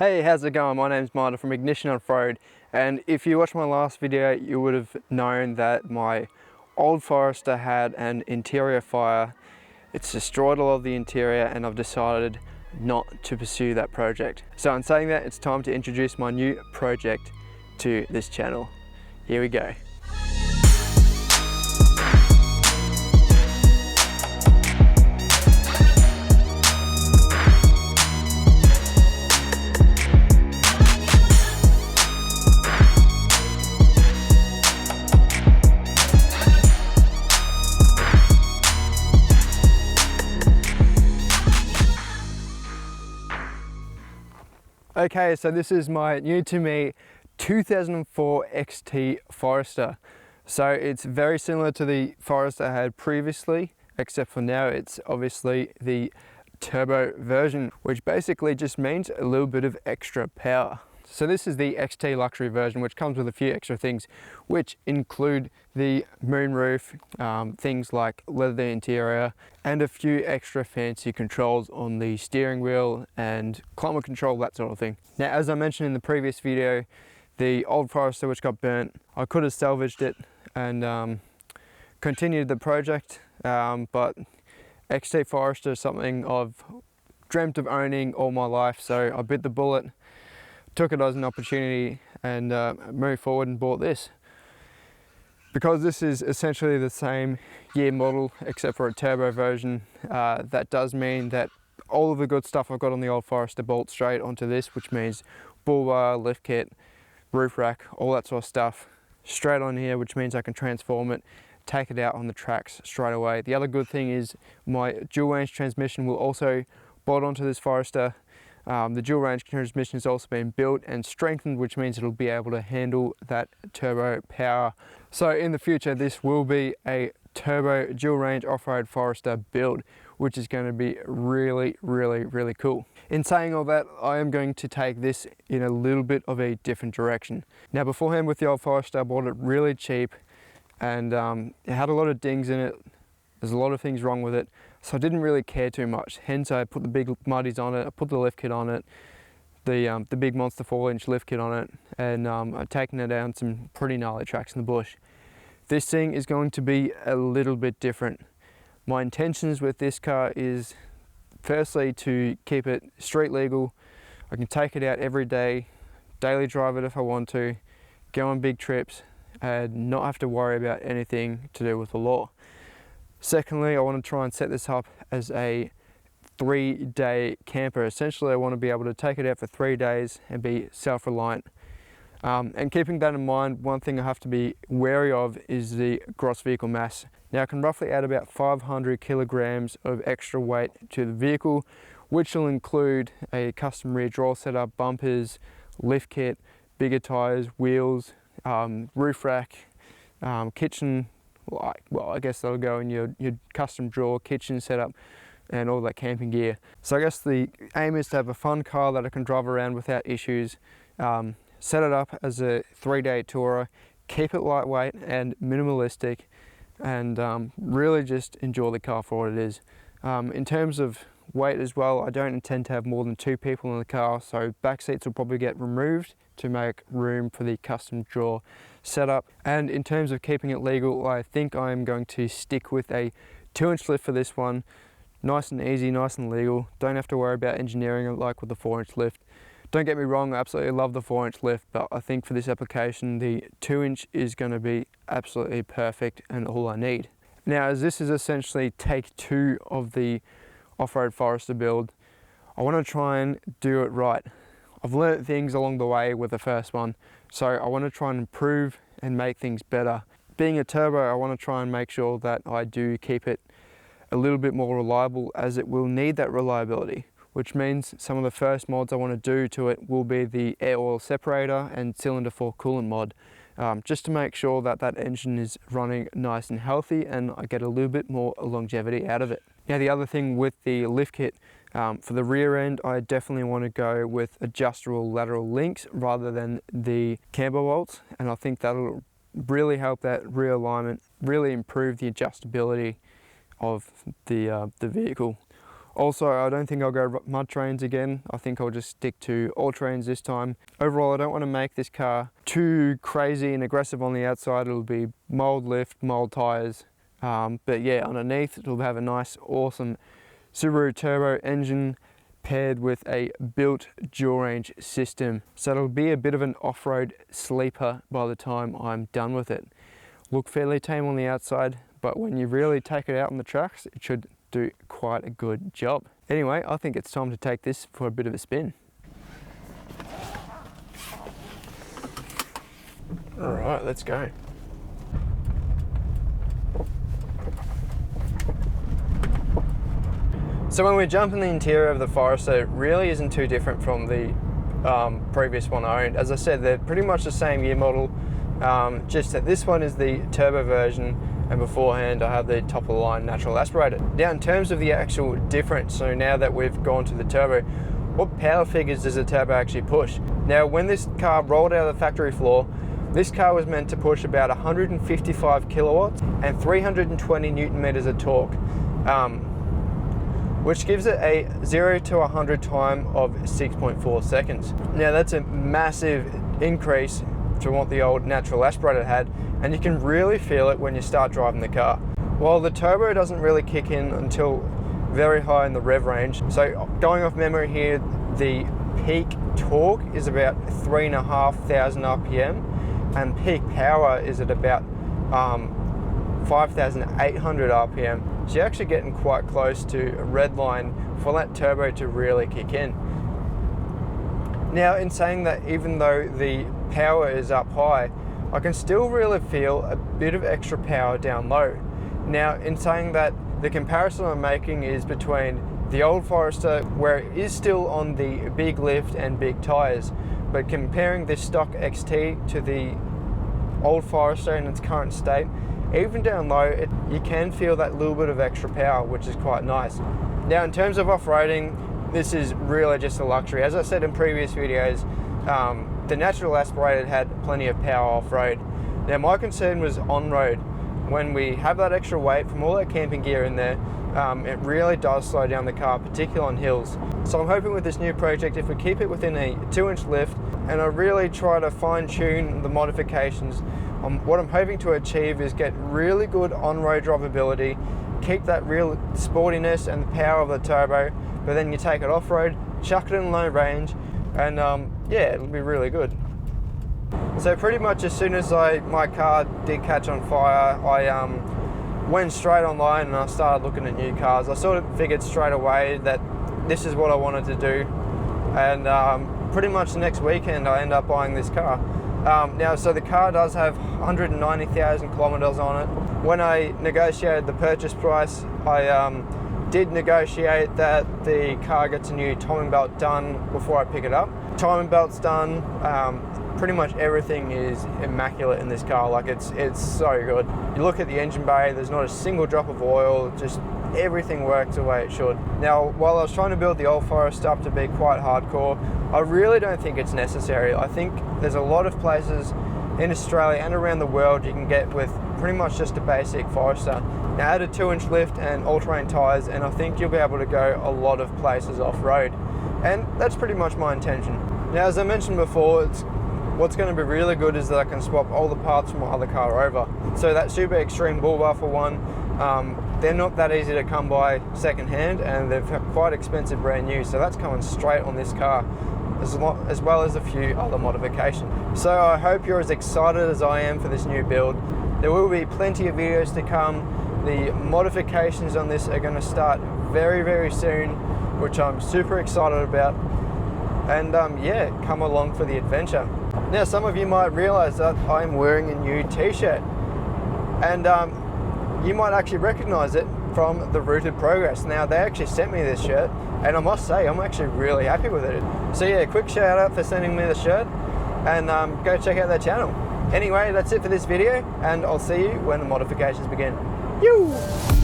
Hey, how's it going? My name's Marta from Ignition Offroad, and if you watched my last video you would have known that my old Forester had an interior fire. It's destroyed a lot of the interior and I've decided not to pursue that project. So in saying that, it's time to introduce my new project to this channel. Here we go. Okay, so this is my new to me 2004 XT Forester. So it's very similar to the Forester I had previously, except for now it's obviously the turbo version, which basically just means a little bit of extra power. So this is the XT luxury version, which comes with a few extra things, which include the moonroof, things like leather interior, and a few extra fancy controls on the steering wheel and climate control, that sort of thing. Now, as I mentioned in the previous video, the old Forester which got burnt, I could have salvaged it and continued the project, but XT Forester is something I've dreamt of owning all my life, so I bit the bullet, took it as an opportunity and moved forward and bought this. Because this is essentially the same year model except for a turbo version, that does mean that all of the good stuff I've got on the old Forester bolts straight onto this, which means bull wire, lift kit, roof rack, all that sort of stuff straight on here, which means I can transform it, take it out on the tracks straight away. The other good thing is my dual range transmission will also bolt onto this Forester. The dual range transmission has also been built and strengthened, which means it'll be able to handle that turbo power. So in the future, this will be a turbo dual range off-road Forester build, which is going to be really cool. In saying all that, I am going to take this in a little bit of a different direction. Now, beforehand with the old Forester, I bought it really cheap and it had a lot of dings in it. There's a lot of things wrong with it, so I didn't really care too much. Hence, I put the big muddies on it, I put the lift kit on it, the big Monster 4-inch lift kit on it, and I've taken it down some pretty gnarly tracks in the bush. This thing is going to be a little bit different. My intentions with this car is firstly to keep it street legal. I can take it out every day, daily drive it if I want to, go on big trips, and not have to worry about anything to do with the law. Secondly, I want to try and set this up as a 3-day camper. Essentially, I want to be able to take it out for 3 days and be self-reliant. And keeping that in mind, one thing I have to be wary of is the gross vehicle mass. Now, I can roughly add about 500 kilograms of extra weight to the vehicle, which will include a custom rear draw setup, bumpers, lift kit, bigger tires, wheels, roof rack, kitchen. Well, I guess that'll go in your custom drawer, kitchen setup, and all that camping gear. So I guess the aim is to have a fun car that I can drive around without issues, set it up as a 3-day tourer, keep it lightweight and minimalistic, and really just enjoy the car for what it is. In terms of weight as well, I don't intend to have more than 2 people in the car, so back seats will probably get removed to make room for the custom drawer setup. And in terms of keeping it legal, I think I'm going to stick with a 2-inch lift for this one. Nice and easy, nice and legal. Don't have to worry about engineering it like with the 4-inch lift. Don't get me wrong, I absolutely love the 4-inch lift, but I think for this application, the 2-inch is going to be absolutely perfect and all I need. Now, as this is essentially take 2 of the off-road Forester build, I want to try and do it right. I've learnt things along the way with the first one, so I want to try and improve and make things better. Being a turbo, I want to try and make sure that I do keep it a little bit more reliable, as it will need that reliability, which means some of the first mods I want to do to it will be the air oil separator and cylinder 4 coolant mod, just to make sure that that engine is running nice and healthy and I get a little bit more longevity out of it. Now, the other thing with the lift kit, for the rear end, I definitely want to go with adjustable lateral links rather than the camber bolts, and I think that'll really help that rear alignment, really improve the adjustability of the vehicle. Also, I don't think I'll go mud trains again. I think I'll just stick to all trains this time. Overall, I don't want to make this car too crazy and aggressive on the outside. It'll be mold lift, mold tires. But yeah, underneath it'll have a nice, awesome Subaru turbo engine paired with a built dual range system. So it'll be a bit of an off-road sleeper by the time I'm done with it. Look fairly tame on the outside, but when you really take it out on the tracks, it should do quite a good job. Anyway, I think it's time to take this for a bit of a spin. All right, let's go. So when we jump in the interior of the Forester, it really isn't too different from the previous one I owned. As I said, they're pretty much the same year model, just that this one is the turbo version, and beforehand I have the top of the line natural aspirated. Now in terms of the actual difference, so now that we've gone to the turbo, what power figures does the turbo actually push? Now when this car rolled out of the factory floor, this car was meant to push about 155 kilowatts and 320 Newton meters of torque, which gives it a 0 to 100 time of 6.4 seconds. Now that's a massive increase to what the old natural aspirated had, and you can really feel it when you start driving the car. While the turbo doesn't really kick in until very high in the rev range, so going off memory here, the peak torque is about 3,500 RPM, and peak power is at about 5,800 RPM. So you're actually getting quite close to a red line for that turbo to really kick in. Now in saying that, even though the power is up high, I can still really feel a bit of extra power down low. Now in saying that, the comparison I'm making is between the old Forester, where it is still on the big lift and big tires, but comparing this stock XT to the old Forester in its current state, even down low, you can feel that little bit of extra power, which is quite nice. Now in terms of off-roading, this is really just a luxury. As I said in previous videos, the natural aspirated had plenty of power off-road. Now my concern was on-road. When we have that extra weight from all that camping gear in there, it really does slow down the car, particularly on hills. So I'm hoping with this new project, if we keep it within a 2-inch lift, and I really try to fine-tune the modifications, what I'm hoping to achieve is get really good on-road drivability, keep that real sportiness and the power of the turbo, but then you take it off-road, chuck it in low range, and yeah, it'll be really good. So pretty much as soon as my car did catch on fire, I went straight online and I started looking at new cars. I sort of figured straight away that this is what I wanted to do, and pretty much the next weekend I ended up buying this car. Now, so the car does have 190,000 kilometers on it. When I negotiated the purchase price, I did negotiate that the car gets a new timing belt done before I pick it up. Timing belt's done. Pretty much everything is immaculate in this car. Like it's so good. You look at the engine bay, there's not a single drop of oil, just everything works the way it should. Now, while I was trying to build the old Forester up to be quite hardcore, I really don't think it's necessary. I think there's a lot of places in Australia and around the world you can get with pretty much just a basic Forester. Now add a 2-inch lift and all-terrain tyres, and I think you'll be able to go a lot of places off-road. And that's pretty much my intention. Now, as I mentioned before, what's going to be really good is that I can swap all the parts from my other car over. So that Super Extreme bull bar, for one, they're not that easy to come by second hand, and they're quite expensive brand new, so that's coming straight on this car, as well as a few other modifications. So I hope you're as excited as I am for this new build. There will be plenty of videos to come. The modifications on this are going to start very, very soon, which I'm super excited about. And yeah, come along for the adventure. Now, some of you might realize that I'm wearing a new t-shirt, and you might actually recognize it from the Rooted Progress. Now, they actually sent me this shirt, and I must say I'm actually really happy with it. So yeah, quick shout out for sending me the shirt, and go check out their channel. Anyway, that's it for this video, and I'll see you when the modifications begin. Yoo!